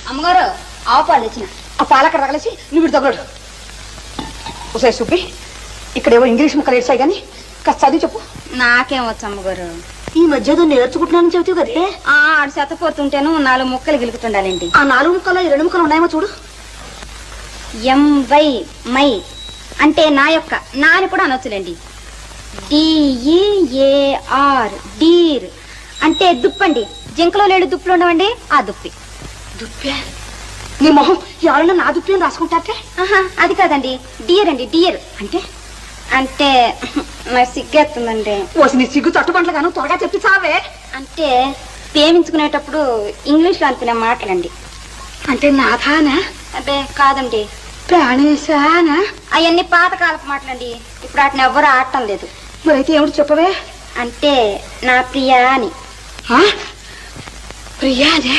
అమ్మగారు ఆవు పాలు తెచ్చిన. ఆ పాలక్కడ తగలేసి నువ్వు ఇటు తగలడు. ఒకసారి చూపి, ఇక్కడేవో ఇంగ్లీష్ ముక్కలు ఏడ్చాయి కానీ కాస్త చదివి చెప్పు. నాకేం వచ్చు అమ్మగారు. ఈ మధ్య నేర్చుకుంటున్నానని చెబుతావు కదే. ఆడు శతపోతుంటేను 4 ముక్కలు గిలుకుతుండాలండి. ఆ 4 ముక్కలు 2 ముక్కలు ఉన్నాయేమో చూడు. ఎంవై మై అంటే నా యొక్క, నా అని కూడా అనొచ్చులేండి. డిఈఏఆర్ డీర్ అంటే దుప్పండి. జింకలో లేడు దుప్పులు ఉండవండి, ఆ దుప్పి. దుప్పే? నీ మొహం ఎవరైనా నా దుప్పి అని రాసుకుంటారే? అది కాదండి, డియర్ అండి. డియర్ అంటే అంటే నాకు సిగ్గేస్తుందండి. ఓసి నీ సిగ్గు తట్టుబంట్ల గాను త్వరగా చెప్పి చావే. అంటే ప్రేమించుకునేటప్పుడు ఇంగ్లీష్లో అనుకునే మాటలండి. అంటే నాథానా? అదే కాదండి, ప్రాణేశానా? అవన్నీ పాతకాలపు మాటలండి. ఇప్పుడు వాటిని ఎవ్వరూ ఆడటం లేదు. మరైతే ఏమిటి చెప్పవే? అంటే నా ప్రియా అని. ప్రియానే?